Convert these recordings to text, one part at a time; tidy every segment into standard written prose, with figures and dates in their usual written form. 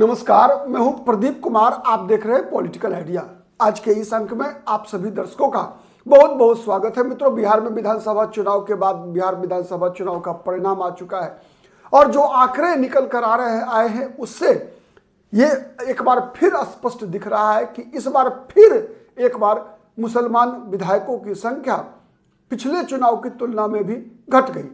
नमस्कार, मैं हूं प्रदीप कुमार। आप देख रहे हैं पॉलिटिकल आइडिया। आज के इस अंक में आप सभी दर्शकों का बहुत बहुत स्वागत है। मित्रों, बिहार में विधानसभा चुनाव के बाद बिहार विधानसभा चुनाव का परिणाम आ चुका है और जो आंकड़े निकल कर आए हैं उससे ये एक बार फिर स्पष्ट दिख रहा है कि इस बार फिर एक बार मुसलमान विधायकों की संख्या पिछले चुनाव की तुलना में भी घट गई।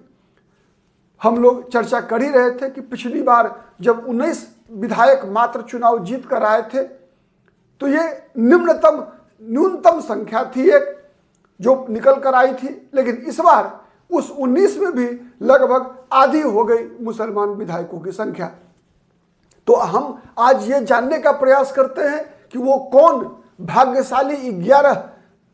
हम लोग चर्चा कर ही रहे थे कि पिछली बार जब 19 विधायक मात्र चुनाव जीत कर आए थे तो ये न्यूनतम संख्या थी एक जो निकल कर आई थी, लेकिन इस बार उस 19 में भी लगभग आधी हो गई मुसलमान विधायकों की संख्या। तो हम आज ये जानने का प्रयास करते हैं कि वो कौन भाग्यशाली 11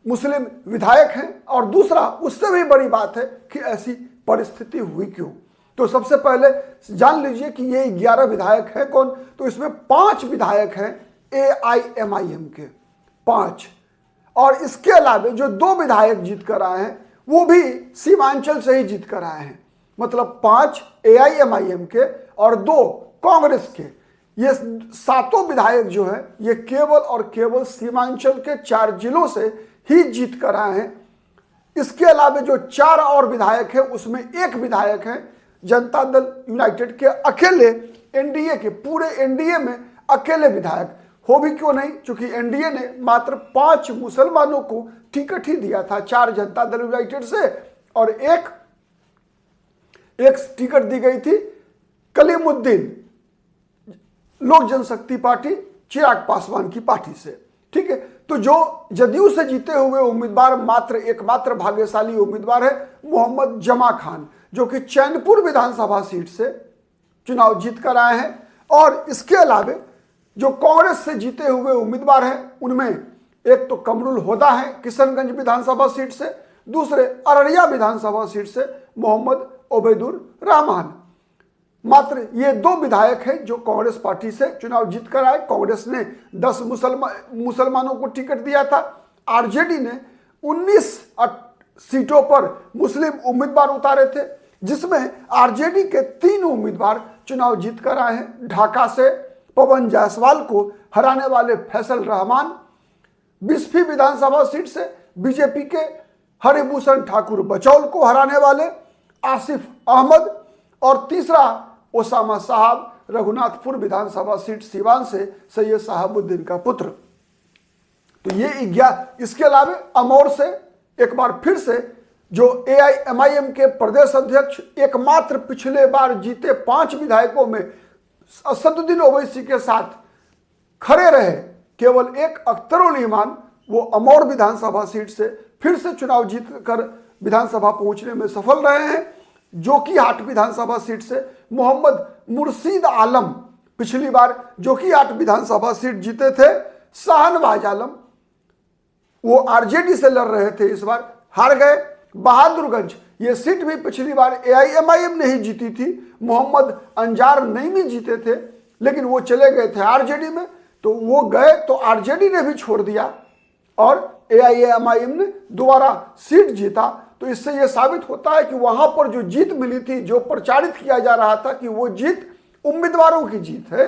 मुस्लिम विधायक हैं और दूसरा उससे भी बड़ी बात है कि ऐसी परिस्थिति हुई क्यों। तो सबसे पहले जान लीजिए कि ये 11 विधायक हैं कौन। तो इसमें 5 विधायक हैं AIMIM के, 5, और इसके अलावा जो 2 विधायक जीत कर आए हैं वो भी सीमांचल से ही जीत कर आए हैं। मतलब 5 AIMIM के और 2 कांग्रेस के। ये 7 विधायक जो है ये केवल और केवल सीमांचल के 4 जिलों से ही जीत कर आए हैं। इसके अलावा जो 4 और विधायक हैं उसमें 1 विधायक है जनता दल यूनाइटेड के अकेले, एनडीए के पूरे एनडीए में अकेले विधायक। हो भी क्यों नहीं, क्योंकि एनडीए ने मात्र 5 मुसलमानों को टिकट ही दिया था, 4 जनता दल यूनाइटेड से और एक टिकट दी गई थी कलीमुद्दीन लोक जनशक्ति पार्टी चिराग पासवान की पार्टी से। ठीक है, तो जो जदयू से जीते हुए उम्मीदवार एकमात्र भाग्यशाली उम्मीदवार है मोहम्मद जमा खान, जो कि चैनपुर विधानसभा सीट से चुनाव जीत कर आए हैं। और इसके अलावा जो कांग्रेस से जीते हुए उम्मीदवार हैं उनमें एक तो कमरुल होदा है किशनगंज विधानसभा सीट से, दूसरे अररिया विधानसभा सीट से मोहम्मद ओबैदुर रहमान। मात्र ये 2 विधायक हैं जो कांग्रेस पार्टी से चुनाव जीत कर आए। कांग्रेस ने 10 मुसलमानों को टिकट दिया था। आरजेडी ने 19 सीटों पर मुस्लिम उम्मीदवार उतारे थे, जिसमें आरजेडी के 3 उम्मीदवार चुनाव जीत कर आए हैं। ढाका से पवन जायसवाल को हराने वाले फैसल रहमान, बिस्फी विधानसभा सीट से बीजेपी के हरिभूषण ठाकुर बचौल को हराने वाले आसिफ अहमद, और तीसरा ओसामा साहब रघुनाथपुर विधानसभा सीट सीवान से सैयद साहबुद्दीन का पुत्र। तो ये 11। इसके अलावा अमौर से एक बार फिर से जो AIMIM के प्रदेश अध्यक्ष एकमात्र पिछले बार जीते 5 विधायकों में असदुद्दीन ओवैसी के साथ खड़े रहे, केवल एक अख्तरुल ईमान, वो अमौर विधानसभा सीट से फिर से चुनाव जीत कर विधानसभा पहुंचने में सफल रहे हैं। जोकीहाट विधानसभा सीट से मोहम्मद मुर्शीद आलम पिछली बार जोकीहाट विधानसभा सीट जीते थे। शाहनवाज आलम वो आरजेडी से लड़ रहे थे, इस बार हार गए। बहादुरगंज ये सीट भी पिछली बार AIMIM ने ही जीती थी। मोहम्मद अंजार नईमी जीते थे, लेकिन वो चले गए थे आरजेडी में, तो वो गए तो आरजेडी ने भी छोड़ दिया और AIMIM ने दोबारा सीट जीता। तो इससे यह साबित होता है कि वहां पर जो जीत मिली थी, जो प्रचारित किया जा रहा था कि वो जीत उम्मीदवारों की जीत है,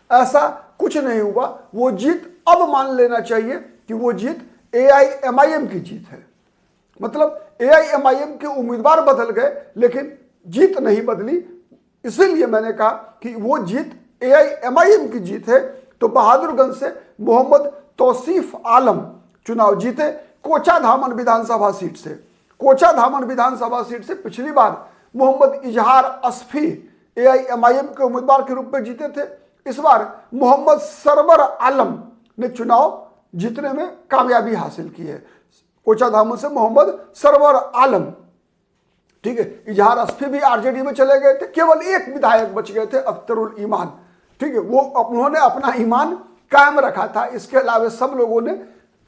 ऐसा कुछ नहीं हुआ। वो जीत अब मान लेना चाहिए कि वो जीत AIMIM की जीत है। मतलब AIMIM के उम्मीदवार बदल गए लेकिन जीत नहीं बदली। इसीलिए मैंने कहा कि वो जीत AIMIM की जीत है। तो बहादुरगंज से मोहम्मद तौसीफ आलम चुनाव जीते कोचा धामन विधानसभा सीट से। कोचा धामन विधानसभा सीट से पिछली बार मोहम्मद इजहार असफी AIMIM के उम्मीदवार के रूप में जीते थे। इस बार मोहम्मद सरवर आलम ने चुनाव जीतने में कामयाबी हासिल की है। कोचा धामन से मोहम्मद सरवर आलम, ठीक है। इजहार असफी भी आरजेडी में चले गए थे, केवल एक विधायक बच गए थे अख्तरुल ईमान, ठीक है। वो उन्होंने अपना ईमान कायम रखा था। इसके अलावा सब लोगों ने,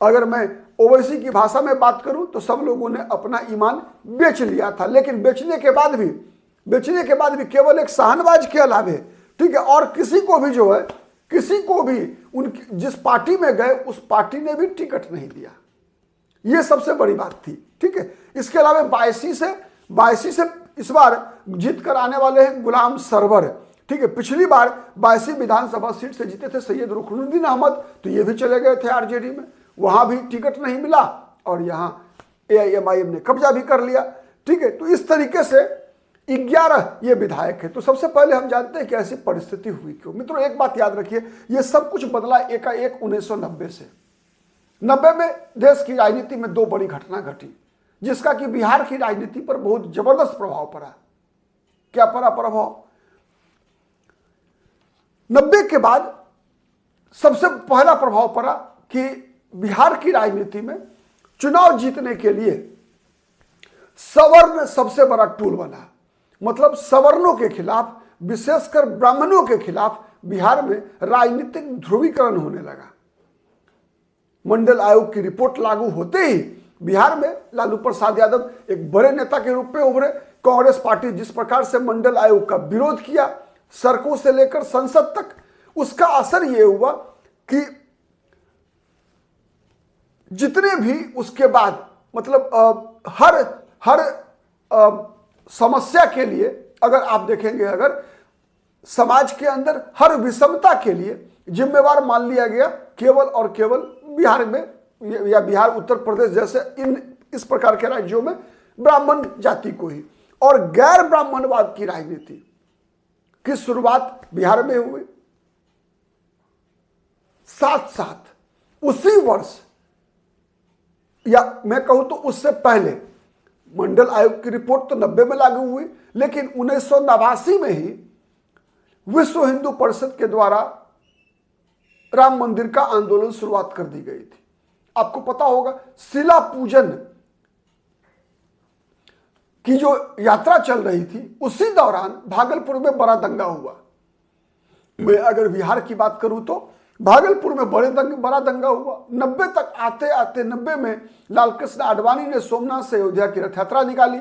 अगर मैं ओवैसी की भाषा में बात करूं तो सब लोगों ने अपना ईमान बेच लिया था। लेकिन बेचने के बाद भी केवल एक शाहनवाज के अलावे, ठीक है, और किसी को भी जो है, किसी को भी उनकी जिस पार्टी में गए उस पार्टी ने भी टिकट नहीं दिया। ये सबसे बड़ी बात थी, ठीक है। इसके अलावा 82 से इस बार जीत कर आने वाले हैं गुलाम सरवर। ठीक है, पिछली बार 82 विधानसभा सीट से जीते थे सैयद रुकनुद्दीन अहमद, तो ये भी चले गए थे आरजेडी में, वहां भी टिकट नहीं मिला और यहां एआईएमआईएम ने कब्जा भी कर लिया। ठीक है, तो इस तरीके से 11 ये विधायक है। तो सबसे पहले हम जानते हैं कि ऐसी परिस्थिति हुई क्यों। मित्रों एक बात याद रखिए, ये सब कुछ बदला एकाएक 1990 से। 90 में देश की राजनीति में दो बड़ी घटना घटी जिसका कि बिहार की राजनीति पर बहुत जबरदस्त प्रभाव पड़ा। क्या पड़ा प्रभाव? 90 के बाद सबसे पहला प्रभाव पड़ा कि बिहार की राजनीति में चुनाव जीतने के लिए सवर्ण सबसे बड़ा टूल बना। मतलब सवर्णों के खिलाफ, विशेषकर ब्राह्मणों के खिलाफ बिहार में राजनीतिक ध्रुवीकरण होने लगा। मंडल आयोग की रिपोर्ट लागू होते ही बिहार में लालू प्रसाद यादव एक बड़े नेता के रूप में उभरे। कांग्रेस पार्टी जिस प्रकार से मंडल आयोग का विरोध किया, सड़कों से लेकर संसद तक, उसका असर यह हुआ कि जितने भी उसके बाद मतलब हर समस्या के लिए अगर आप देखेंगे, अगर समाज के अंदर हर विषमता के लिए जिम्मेवार मान लिया गया केवल और केवल बिहार में या बिहार उत्तर प्रदेश जैसे इस प्रकार के राज्यों में ब्राह्मण जाति को ही। और गैर ब्राह्मणवाद की राजनीति की शुरुआत बिहार में हुई। साथ साथ उसी वर्ष या मैं कहूं तो उससे पहले मंडल आयोग की रिपोर्ट तो 90 में लागू हुई, लेकिन 1989 में ही विश्व हिंदू परिषद के द्वारा राम मंदिर का आंदोलन शुरुआत कर दी गई थी। आपको पता होगा शिला पूजन की जो यात्रा चल रही थी, उसी दौरान भागलपुर में बड़ा दंगा हुआ। मैं अगर बिहार की बात करूं तो भागलपुर में बड़ा दंगा हुआ। 90 तक आते आते 90 में लालकृष्ण आडवाणी ने सोमनाथ से अयोध्या की रथ यात्रा निकाली।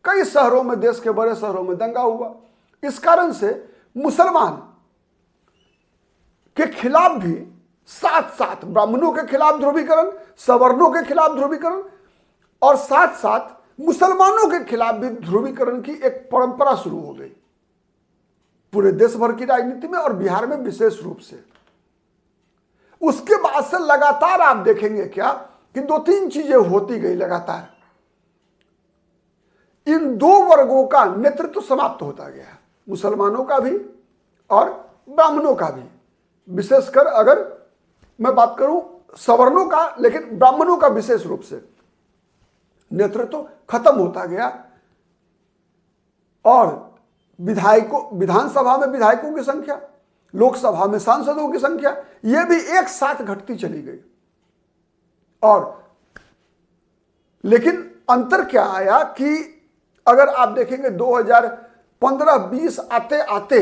कई शहरों में, देश के बड़े शहरों में दंगा हुआ। इस कारण से मुसलमान के खिलाफ भी साथ साथ ब्राह्मणों के खिलाफ ध्रुवीकरण, सवर्णों के खिलाफ ध्रुवीकरण और साथ साथ मुसलमानों के खिलाफ भी ध्रुवीकरण की एक परंपरा शुरू हो गई पूरे देश भर की राजनीति में और बिहार में विशेष रूप से। उसके बाद से लगातार आप देखेंगे क्या कि 2-3 चीजें होती गई लगातार। इन दो वर्गों का नेतृत्व समाप्त होता गया, मुसलमानों का भी और ब्राह्मणों का भी। विशेषकर अगर मैं बात करूं सवर्णों का, लेकिन ब्राह्मणों का विशेष रूप से नेतृत्व खत्म होता गया और विधानसभा में विधायकों की संख्या, लोकसभा में सांसदों की संख्या, यह भी एक साथ घटती चली गई। और लेकिन अंतर क्या आया कि अगर आप देखेंगे 2015-20 आते आते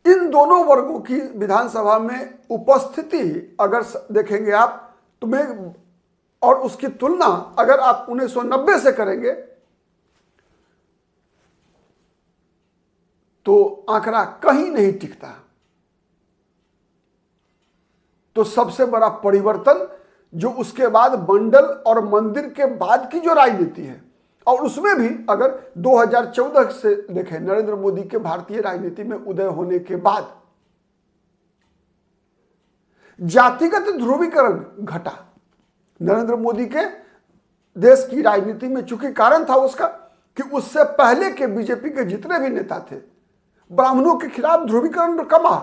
इन दोनों वर्गों की विधानसभा में उपस्थिति अगर देखेंगे आप तो मैं, और उसकी तुलना अगर आप 1990 से करेंगे तो आंकड़ा कहीं नहीं टिकता। तो सबसे बड़ा परिवर्तन जो उसके बाद मंडल और मंदिर के बाद की जो राजनीति है, और उसमें भी अगर 2014 से देखें, नरेंद्र मोदी के भारतीय राजनीति में उदय होने के बाद जातिगत ध्रुवीकरण घटा। नरेंद्र मोदी के देश की राजनीति में चूंकि कारण था उसका कि उससे पहले के बीजेपी के जितने भी नेता थे, ब्राह्मणों के खिलाफ ध्रुवीकरण कमा।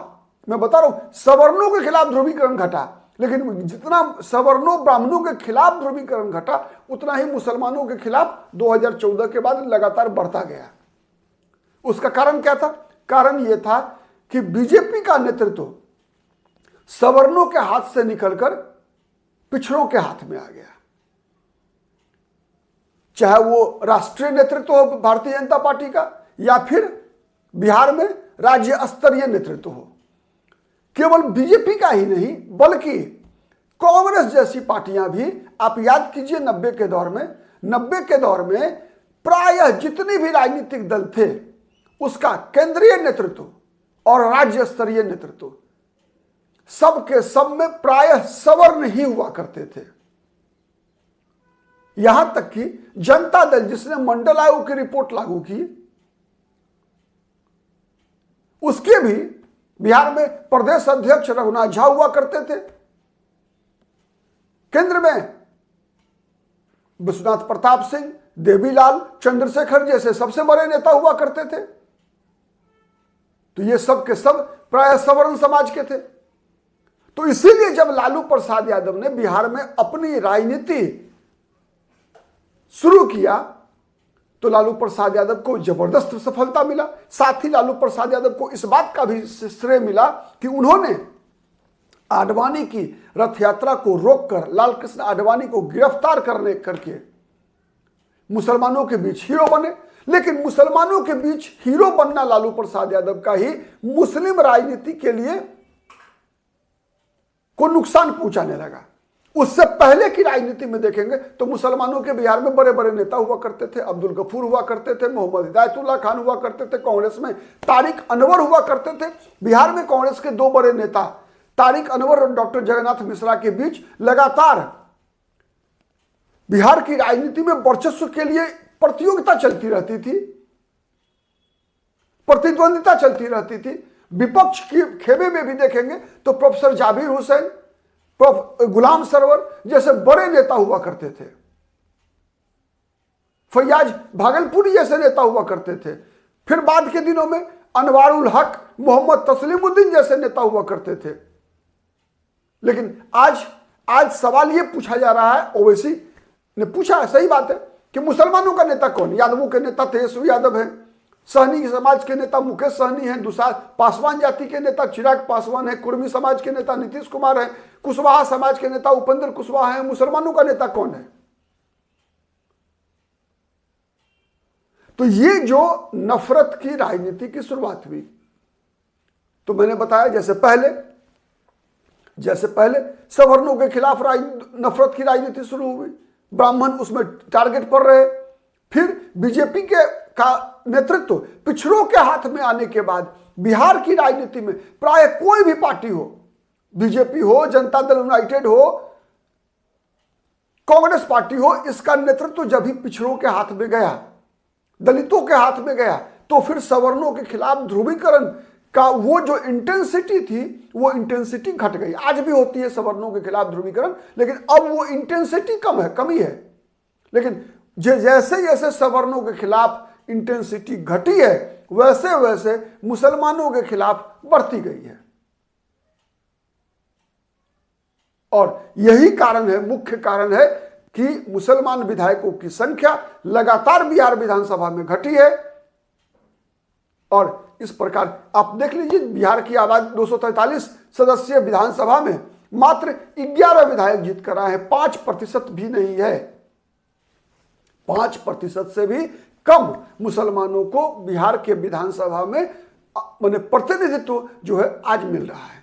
मैं बता रहा हूं सवर्णों के खिलाफ ध्रुवीकरण घटा, लेकिन जितना सवर्णों ब्राह्मणों के खिलाफ ध्रुवीकरण घटा उतना ही मुसलमानों के खिलाफ 2014 के बाद लगातार बढ़ता गया। उसका कारण क्या था? कारण यह था कि बीजेपी का नेतृत्व सवर्णों के हाथ से निकलकर पिछड़ों के हाथ में आ गया। चाहे वो राष्ट्रीय नेतृत्व हो भारतीय जनता पार्टी का या फिर बिहार में राज्य स्तरीय नेतृत्व हो। केवल बीजेपी का ही नहीं बल्कि कांग्रेस जैसी पार्टियां भी, आप याद कीजिए 90 के दौर में प्रायः जितने भी राजनीतिक दल थे उसका केंद्रीय नेतृत्व और राज्य स्तरीय नेतृत्व सबके सब में प्रायः सवर्ण ही हुआ करते थे। यहां तक कि जनता दल जिसने मंडल आयोग की रिपोर्ट लागू की उसके भी बिहार में प्रदेश अध्यक्ष रघुनाथ झा हुआ करते थे, केंद्र में विश्वनाथ प्रताप सिंह, देवीलाल, चंद्रशेखर जैसे सबसे बड़े नेता हुआ करते थे। तो ये सब के सब प्राय सवर्ण समाज के थे। तो इसीलिए जब लालू प्रसाद यादव ने बिहार में अपनी राजनीति शुरू किया तो लालू प्रसाद यादव को जबरदस्त सफलता मिला। साथ ही लालू प्रसाद यादव को इस बात का भी श्रेय मिला कि उन्होंने आडवाणी की रथ यात्रा को रोककर लाल कृष्ण आडवाणी को गिरफ्तार करके मुसलमानों के बीच हीरो बने। लेकिन मुसलमानों के बीच हीरो बनना लालू प्रसाद यादव का ही मुस्लिम राजनीति के लिए को नुकसान पहुंचाने लगा। उससे पहले की राजनीति में देखेंगे तो मुसलमानों के बिहार में बड़े बड़े नेता हुआ करते थे। अब्दुल गफूर हुआ करते थे, मोहम्मद हिदायतुल्लाह खान हुआ करते थे, कांग्रेस में तारिक अनवर हुआ करते थे। बिहार में कांग्रेस के दो बड़े नेता तारिक अनवर और डॉक्टर जगन्नाथ मिश्रा के बीच लगातार बिहार की राजनीति में वर्चस्व के लिए प्रतियोगिता चलती रहती थी, प्रतिद्वंदिता चलती रहती थी। विपक्ष के खेमे में भी देखेंगे तो प्रोफेसर जाबिर हुसैन, गुलाम सरवर जैसे बड़े नेता हुआ करते थे, फैयाज भागलपुरी जैसे नेता हुआ करते थे। फिर बाद के दिनों में अनवारुल हक, मोहम्मद तस्लीमुद्दीन जैसे नेता हुआ करते थे। लेकिन आज सवाल यह पूछा जा रहा है, ओवैसी ने पूछा, सही बात है कि मुसलमानों का नेता कौन? यादवों के नेता तेजस्वी यादव है, सहनी समाज के नेता मुकेश सहनी है, दूसरा पासवान जाति के नेता चिराग पासवान है, कुर्मी समाज के नेता नीतीश कुमार है, कुशवाहा समाज के नेता उपेंद्र कुशवाहा है। मुसलमानों का नेता कौन है? तो ये जो नफरत की राजनीति की शुरुआत हुई, तो मैंने बताया जैसे पहले सवर्णों के खिलाफ नफरत की राजनीति शुरू हुई, ब्राह्मण उसमें टारगेट पर रहे। फिर बीजेपी का नेतृत्व पिछड़ों के हाथ में आने के बाद बिहार की राजनीति में प्राय कोई भी पार्टी हो, बीजेपी हो, जनता दल यूनाइटेड हो, कांग्रेस पार्टी हो, इसका नेतृत्व जब भी पिछड़ों के हाथ में गया, दलितों के हाथ में गया, तो फिर सवर्णों के खिलाफ ध्रुवीकरण का वो जो इंटेंसिटी थी, वो इंटेंसिटी घट गई। आज भी होती है सवर्णों के खिलाफ ध्रुवीकरण, लेकिन अब वो इंटेंसिटी कमी है। लेकिन जैसे जैसे सवर्णों के खिलाफ इंटेंसिटी घटी है, वैसे वैसे मुसलमानों के खिलाफ बढ़ती गई है। और यही कारण है, मुख्य कारण है कि मुसलमान विधायकों की संख्या लगातार बिहार विधानसभा में घटी है। और इस प्रकार आप देख लीजिए, बिहार की आबादी 243 सदस्यीय विधानसभा में मात्र 11 विधायक जीत कर आए हैं। 5% भी नहीं है, 5% से भी कम मुसलमानों को बिहार के विधानसभा में माने प्रतिनिधित्व जो है आज मिल रहा है।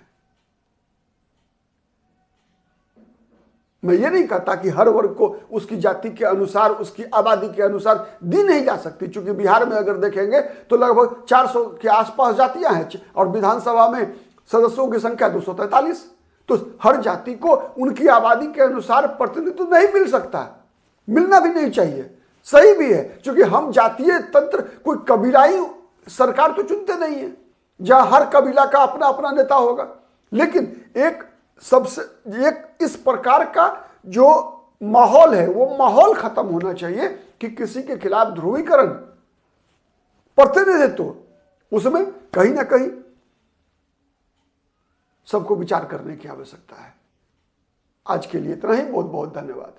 मैं ये नहीं कहता कि हर वर्ग को उसकी जाति के अनुसार, उसकी आबादी के अनुसार दी नहीं जा सकती, क्योंकि बिहार में अगर देखेंगे तो लगभग 400 के आसपास जातियां हैं और विधानसभा में सदस्यों की संख्या 243। तो हर जाति को उनकी आबादी के अनुसार प्रतिनिधित्व नहीं मिल सकता, मिलना भी नहीं चाहिए, सही भी है। क्योंकि हम जातीय तंत्र, कोई कबीलाई सरकार तो चुनते नहीं है जहां हर कबीला का अपना अपना नेता होगा। लेकिन एक इस प्रकार का जो माहौल है, वो माहौल खत्म होना चाहिए कि किसी के खिलाफ ध्रुवीकरण, प्रतिनिधित्व, उसमें कहीं ना कहीं सबको विचार करने की आवश्यकता है। आज के लिए इतना ही, बहुत बहुत धन्यवाद।